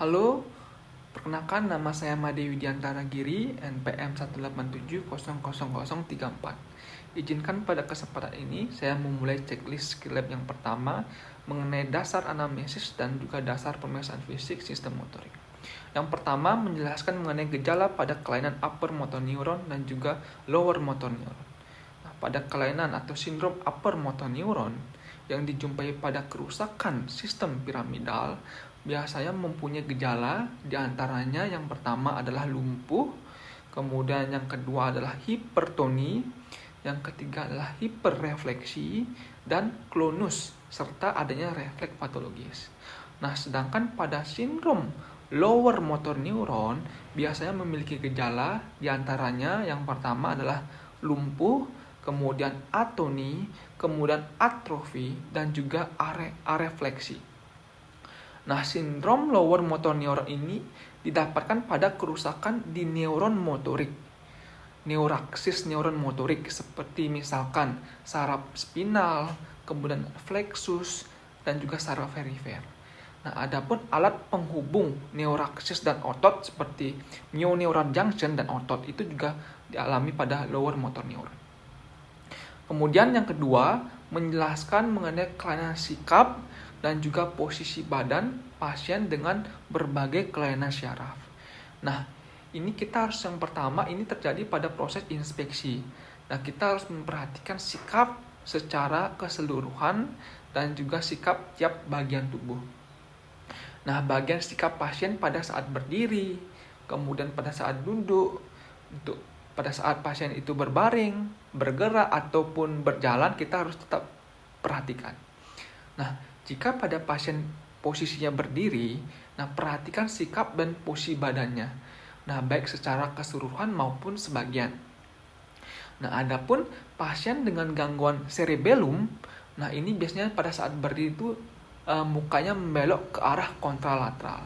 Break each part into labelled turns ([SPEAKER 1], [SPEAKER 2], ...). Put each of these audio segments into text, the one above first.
[SPEAKER 1] Halo, perkenalkan nama saya Made Widiantara Giri, NPM 187000034. Izinkan pada kesempatan ini saya memulai checklist skill lab yang pertama mengenai dasar anamnesis dan juga dasar pemeriksaan fisik sistem motorik. Yang pertama menjelaskan mengenai gejala pada kelainan upper motor neuron dan juga lower motor neuron. Nah, pada kelainan atau sindrom upper motor neuron yang dijumpai pada kerusakan sistem piramidal biasanya mempunyai gejala, diantaranya yang pertama adalah lumpuh, kemudian yang kedua adalah hipertoni, yang ketiga adalah hiperrefleksi, dan klonus, serta adanya refleks patologis. Nah, sedangkan pada sindrom lower motor neuron biasanya memiliki gejala, diantaranya yang pertama adalah lumpuh, kemudian atoni, kemudian atrofi, dan juga arefleksi. Nah, sindrom lower motor neuron ini didapatkan pada kerusakan di neuron motorik, neuraksis neuron motorik seperti misalkan saraf spinal, kemudian flexus, dan juga saraf perifer. Nah, adapun alat penghubung neuraksis dan otot seperti mioneural junction dan otot itu juga dialami pada lower motor neuron. Kemudian yang kedua, menjelaskan mengenai kelainan sikap dan juga posisi badan pasien dengan berbagai kelainan syaraf. Nah, ini kita harus yang pertama ini terjadi pada proses inspeksi. Nah, kita harus memperhatikan sikap secara keseluruhan dan juga sikap tiap bagian tubuh. Nah, bagian sikap pasien pada saat berdiri, kemudian pada saat duduk, pada saat pasien itu berbaring, bergerak ataupun berjalan kita harus tetap perhatikan. Nah, jika pada pasien posisinya berdiri, nah perhatikan sikap dan posisi badannya. Nah, baik secara keseluruhan maupun sebagian. Nah, adapun pasien dengan gangguan cerebellum, nah ini biasanya pada saat berdiri itu mukanya membelok ke arah kontralateral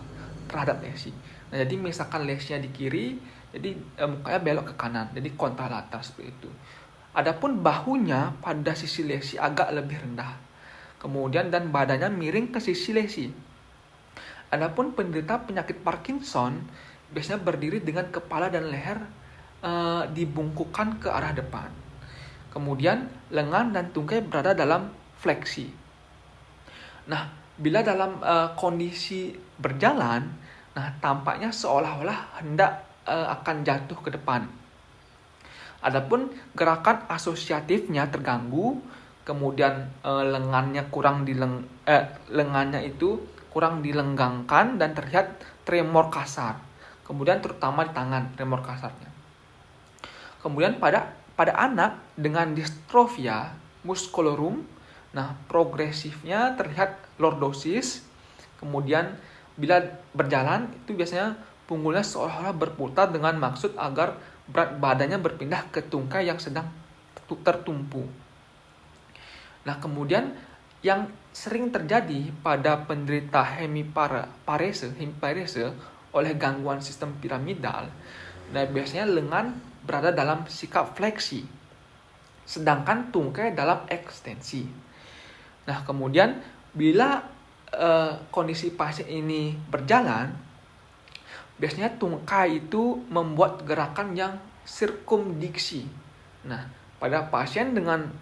[SPEAKER 1] terhadap lesi. Nah, jadi misalkan lesinya di kiri, jadi mukanya belok ke kanan, jadi kontralateral seperti itu. Adapun bahunya pada sisi lesi agak lebih rendah. Kemudian dan badannya miring ke sisi lesi. Adapun penderita penyakit Parkinson biasanya berdiri dengan kepala dan leher dibungkukkan ke arah depan. Kemudian lengan dan tungkai berada dalam fleksi. Nah, bila dalam kondisi berjalan, nah tampaknya seolah-olah hendak akan jatuh ke depan. Adapun gerakan asosiatifnya terganggu, kemudian lengannya itu kurang dilenggangkan dan terlihat tremor kasar. Kemudian terutama di tangan tremor kasarnya. Kemudian pada anak dengan distrofia musculorum, nah progresifnya terlihat lordosis. Kemudian bila berjalan itu biasanya punggungnya seolah-olah berputar dengan maksud agar berat badannya berpindah ke tungkai yang sedang tertumpu. Nah, kemudian yang sering terjadi pada penderita hemiparese oleh gangguan sistem piramidal, nah biasanya lengan berada dalam sikap fleksi, sedangkan tungkai dalam ekstensi. Nah, kemudian bila kondisi pasien ini berjalan, biasanya tungkai itu membuat gerakan yang sirkumdiksi. Nah, pada pasien dengan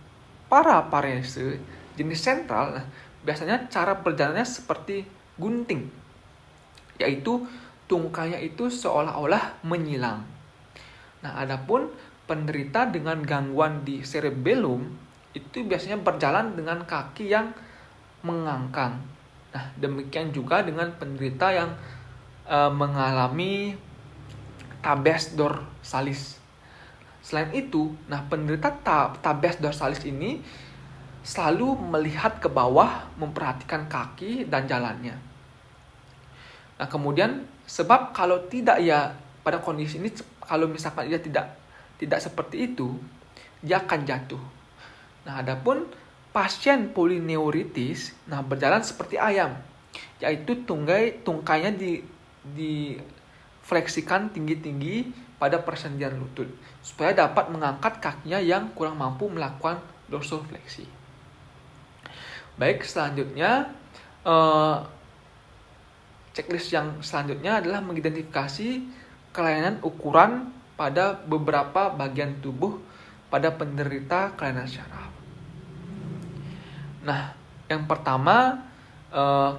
[SPEAKER 1] paraparese jenis sentral, nah, biasanya cara berjalannya seperti gunting, yaitu tungkainya itu seolah-olah menyilang. Nah, adapun penderita dengan gangguan di cerebellum itu biasanya berjalan dengan kaki yang mengangkang. Nah, demikian juga dengan penderita yang mengalami tabes dorsalis. Selain itu, nah penderita tabes dorsalis ini selalu melihat ke bawah, memperhatikan kaki dan jalannya. Nah, kemudian sebab kalau tidak ya pada kondisi ini, kalau misalkan dia tidak seperti itu, dia akan jatuh. Nah, adapun pasien polineuritis, nah berjalan seperti ayam, yaitu tungkainya difleksikan tinggi-tinggi pada persendian lutut supaya dapat mengangkat kakinya yang kurang mampu melakukan dorsofleksi. Baik, selanjutnya checklist yang selanjutnya adalah mengidentifikasi kelainan ukuran pada beberapa bagian tubuh pada penderita kelainan syaraf. Nah, yang pertama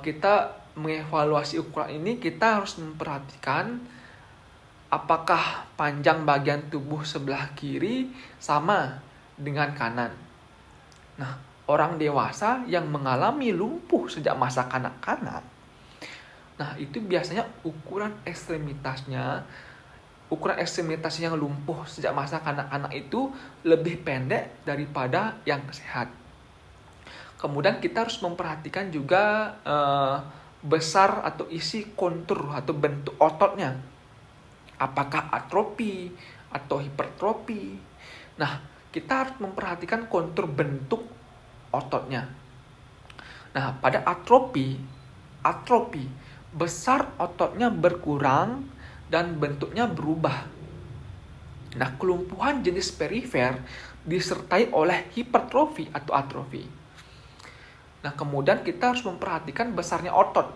[SPEAKER 1] kita mengevaluasi ukuran ini, kita harus memperhatikan apakah panjang bagian tubuh sebelah kiri sama dengan kanan. Nah, orang dewasa yang mengalami lumpuh sejak masa kanak-kanak, nah itu biasanya ukuran ekstremitasnya yang lumpuh sejak masa kanak-kanak itu lebih pendek daripada yang sehat. Kemudian kita harus memperhatikan juga besar atau isi kontur atau bentuk ototnya. Apakah atrofi atau hipertrofi. Nah, kita harus memperhatikan kontur bentuk ototnya. Nah, pada atrofi, besar ototnya berkurang dan bentuknya berubah. Nah, kelumpuhan jenis perifer disertai oleh hipertrofi atau atrofi. Nah, kemudian kita harus memperhatikan besarnya otot.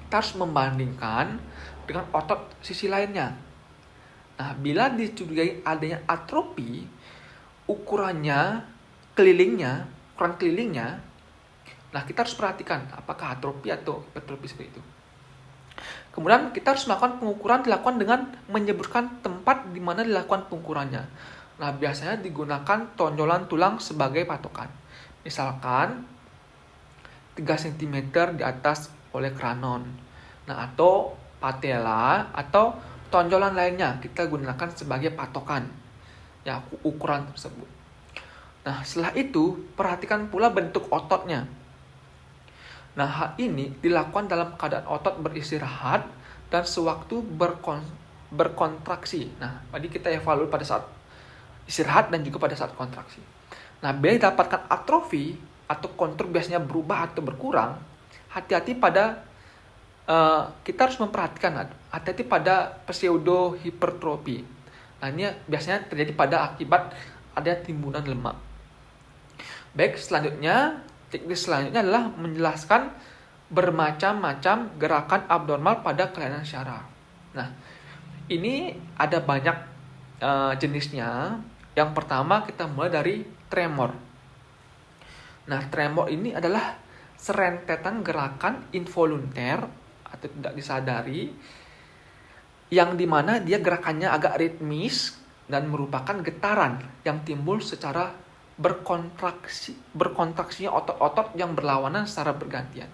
[SPEAKER 1] Kita harus membandingkan dengan otot sisi lainnya. Nah, bila dicurigai adanya atrofi, ukuran kelilingnya, nah kita harus perhatikan apakah atrofi atau hipertrofi seperti itu. Kemudian kita harus melakukan pengukuran dilakukan dengan menyebutkan tempat di mana dilakukan pengukurannya. Nah, biasanya digunakan tonjolan tulang sebagai patokan. Misalkan 3 cm di atas oleh kranon. Nah, atau patella atau tonjolan lainnya kita gunakan sebagai patokan ya ukuran tersebut. Nah, setelah itu perhatikan pula bentuk ototnya. Nah, hal ini dilakukan dalam keadaan otot beristirahat dan sewaktu berkontraksi. Nah, tadi kita evaluasi pada saat istirahat dan juga pada saat kontraksi. Nah, bila didapatkan atrofi atau kontur biasanya berubah atau berkurang, hati-hati pada kita harus memperhatikan hati-hati pada pseudo hipertrofi. Nah, ini biasanya terjadi pada akibat ada timbunan lemak. Baik, checklist selanjutnya adalah menjelaskan bermacam-macam gerakan abnormal pada kelainan syaraf. Nah, ini ada banyak jenisnya. Yang pertama kita mulai dari tremor. Nah, tremor ini adalah serentetan gerakan involunter atau tidak disadari yang dimana dia gerakannya agak ritmis dan merupakan getaran yang timbul secara berkontraksinya otot-otot yang berlawanan secara bergantian.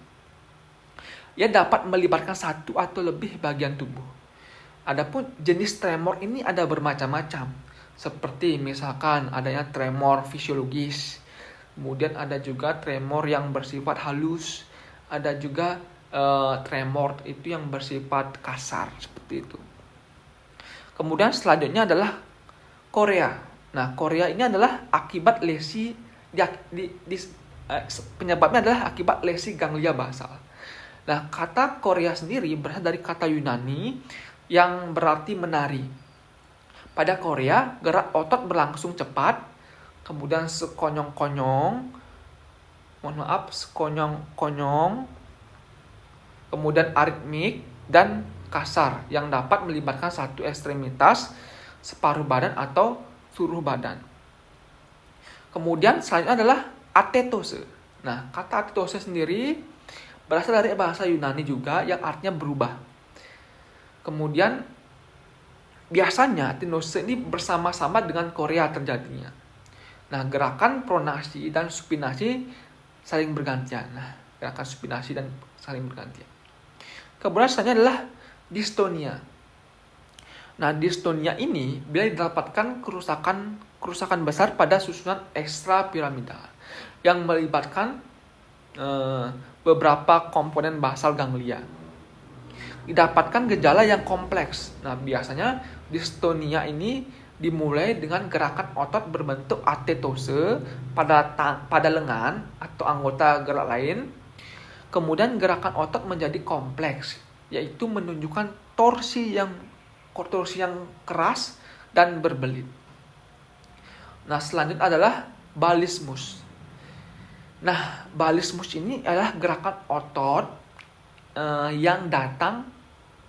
[SPEAKER 1] Ia dapat melibatkan satu atau lebih bagian tubuh. Adapun jenis tremor ini ada bermacam-macam, seperti misalkan adanya tremor fisiologis, kemudian ada juga tremor yang bersifat halus, ada juga tremor itu yang bersifat kasar seperti itu. Kemudian selanjutnya adalah chorea. Nah, chorea ini adalah akibat lesi penyebabnya adalah akibat lesi ganglia basal. Nah, kata chorea sendiri berasal dari kata Yunani yang berarti menari. Pada chorea, gerak otot berlangsung cepat, kemudian sekonyong-konyong, kemudian aritmik dan kasar yang dapat melibatkan satu ekstremitas, separuh badan atau seluruh badan. Kemudian selanjutnya adalah atetose. Nah, kata atetose sendiri berasal dari bahasa Yunani juga yang artinya berubah. Kemudian biasanya atetose ini bersama-sama dengan chorea terjadinya. Nah, gerakan pronasi dan supinasi saling bergantian. Kemudian selanjutnya adalah dystonia. Nah, dystonia ini bila didapatkan kerusakan besar pada susunan ekstrapiramidal yang melibatkan beberapa komponen basal ganglia. Didapatkan gejala yang kompleks. Nah, biasanya dystonia ini dimulai dengan gerakan otot berbentuk atetose pada lengan atau anggota gerak lain. Kemudian gerakan otot menjadi kompleks, yaitu menunjukkan torsi yang keras dan berbelit. Nah, selanjutnya adalah balismus. Nah, balismus ini adalah gerakan otot yang datang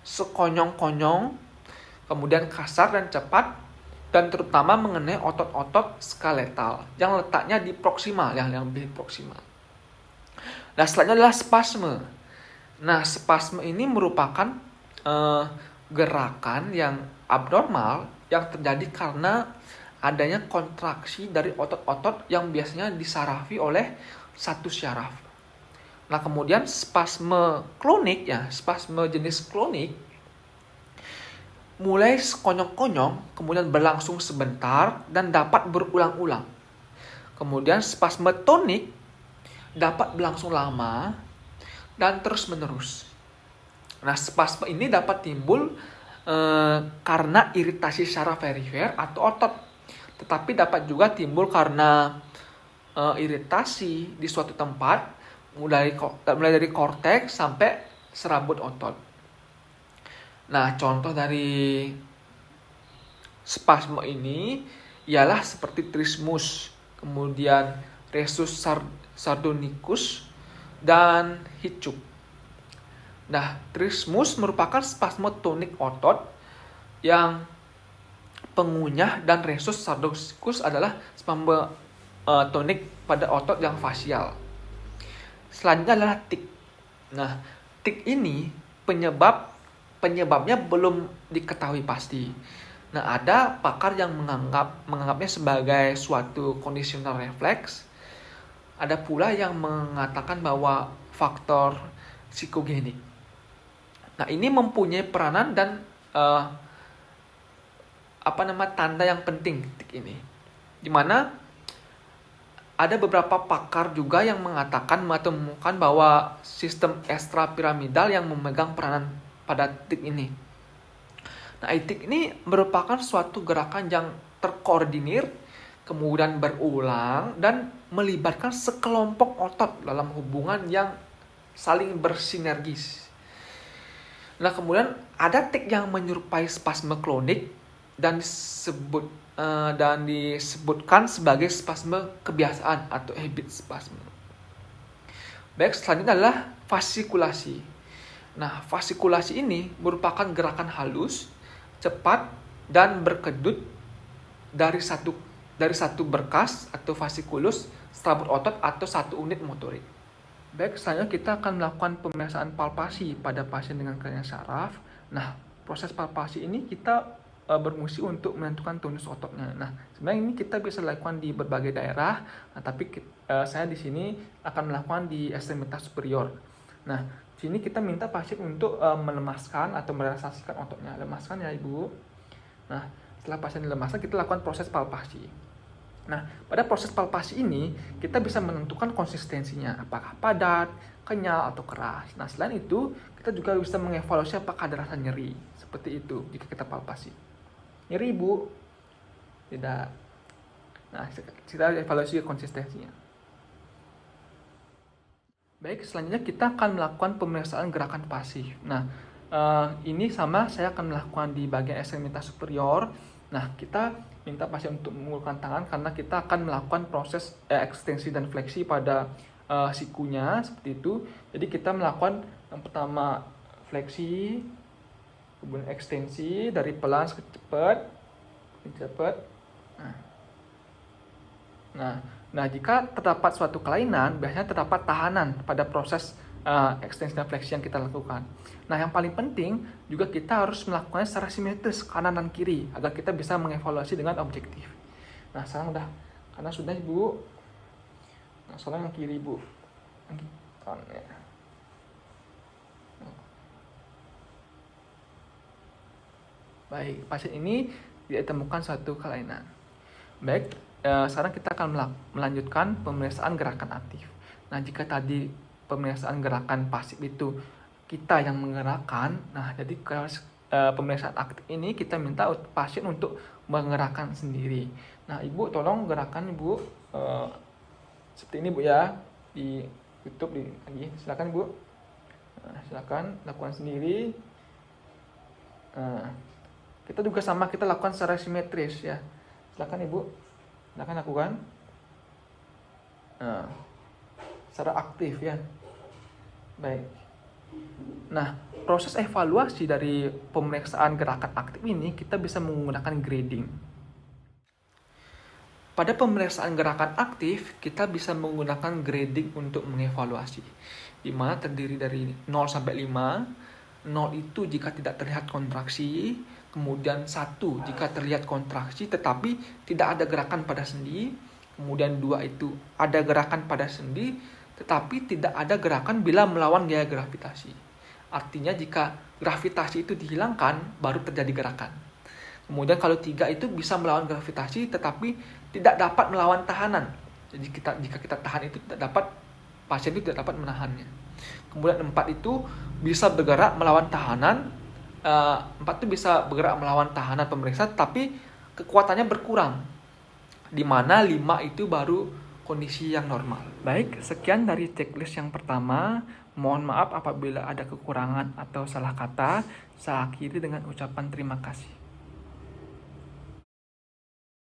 [SPEAKER 1] sekonyong-konyong, kemudian kasar dan cepat, dan terutama mengenai otot-otot skeletal yang letaknya di proksimal, yang lebih proksimal. Nah, selanjutnya adalah spasme. Nah, spasme ini merupakan gerakan yang abnormal yang terjadi karena adanya kontraksi dari otot-otot yang biasanya disarafi oleh satu syaraf. Nah, kemudian spasme klonik, ya, spasme jenis klonik mulai sekonyong-konyong, kemudian berlangsung sebentar dan dapat berulang-ulang. Kemudian spasme tonik dapat berlangsung lama dan terus-menerus. Nah, spasme ini dapat timbul karena iritasi syaraf perifer atau otot, tetapi dapat juga timbul karena iritasi di suatu tempat, mulai dari korteks sampai serabut otot. Nah, contoh dari spasme ini ialah seperti trismus, kemudian rhesus sardonicus, dan hiccup. Nah, trismus merupakan spasme tonik otot yang pengunyah, dan rhesus sardonicus adalah spasme tonik pada otot yang fasial. Selanjutnya adalah tik. Nah, tik ini penyebabnya belum diketahui pasti. Nah, ada pakar yang menganggapnya sebagai suatu conditional reflex. Ada pula yang mengatakan bahwa faktor psikogenik. Nah, ini mempunyai peranan dan tanda yang penting tik ini, di mana ada beberapa pakar juga yang mengatakan atau menemukan bahwa sistem ekstrapiramidal yang memegang peranan pada tik ini. Nah, tik ini merupakan suatu gerakan yang terkoordinir, kemudian berulang, dan melibatkan sekelompok otot dalam hubungan yang saling bersinergis. Nah, kemudian ada tik yang menyerupai spasme klonik dan disebutkan sebagai spasme kebiasaan atau habit spasme. Baik, selanjutnya adalah fasikulasi. Nah, fasikulasi ini merupakan gerakan halus, cepat, dan berkedut dari satu berkas atau fasikulus, serabut otot, atau satu unit motorik. Baik, selanjutnya kita akan melakukan pemeriksaan palpasi pada pasien dengan kelainan saraf. Nah, proses palpasi ini kita berfungsi untuk menentukan tonus ototnya. Nah, sebenarnya ini kita bisa lakukan di berbagai daerah, tapi saya di sini akan melakukan di ekstremitas superior. Nah, di sini kita minta pasien untuk melemaskan atau merelaksasikan ototnya. Lemaskan ya, Ibu. Nah, setelah pasien dilemaskan, kita lakukan proses palpasi. Nah, pada proses palpasi ini, kita bisa menentukan konsistensinya, apakah padat, kenyal, atau keras. Nah, selain itu, kita juga bisa mengevaluasi apakah ada rasa nyeri. Seperti itu, jika kita palpasi. Nyeri, Bu? Tidak. Nah, kita evaluasi konsistensinya. Baik, selanjutnya kita akan melakukan pemeriksaan gerakan pasif. Nah, ini sama, saya akan melakukan di bagian ekstremitas superior. Nah, kita minta pasien untuk mengulurkan tangan karena kita akan melakukan proses ekstensi dan fleksi pada sikunya, seperti itu. Jadi kita melakukan yang pertama fleksi, kemudian ekstensi dari pelan ke cepat. Nah, jika terdapat suatu kelainan, biasanya terdapat tahanan pada proses ekstensi dan fleksi yang kita lakukan. Nah, yang paling penting juga kita harus melakukannya secara simetris kanan dan kiri agar kita bisa mengevaluasi dengan objektif. Nah, sekarang sudah Ibu. Nah, sekarang yang kiri, Bu. Baik, pasien ini ditemukan suatu kelainan. Baik, sekarang kita akan melanjutkan pemeriksaan gerakan aktif. Nah, jika tadi pemeriksaan gerakan pasif itu kita yang menggerakkan, nah jadi pemeriksaan aktif ini kita minta pasien untuk menggerakkan sendiri. Nah, Ibu tolong gerakan Ibu seperti ini, Bu, ya, di YouTube lagi. Silakan, Bu. Nah, silakan lakukan sendiri. Kita juga sama, kita lakukan secara simetris, ya. Silakan, Ibu. Silakan lakukan. Secara aktif, ya. Baik. Nah, proses evaluasi dari pemeriksaan gerakan aktif ini kita bisa menggunakan grading. Pada pemeriksaan gerakan aktif, kita bisa menggunakan grading untuk mengevaluasi, di mana terdiri dari 0 sampai 5. 0 itu jika tidak terlihat kontraksi, kemudian 1 jika terlihat kontraksi tetapi tidak ada gerakan pada sendi, kemudian 2 itu ada gerakan pada sendi tetapi tidak ada gerakan bila melawan gaya gravitasi. Artinya jika gravitasi itu dihilangkan, baru terjadi gerakan. Kemudian kalau 3 itu bisa melawan gravitasi tetapi tidak dapat melawan tahanan. Jadi jika kita tahan itu pasien itu tidak dapat menahannya. Kemudian 4 itu bisa bergerak melawan tahanan. 4 itu bisa bergerak melawan tahanan pemeriksa tapi kekuatannya berkurang. Di mana 5 itu baru kondisi yang normal. Baik, sekian dari checklist yang pertama. Mohon maaf apabila ada kekurangan atau salah kata. Saya akhiri dengan ucapan terima kasih.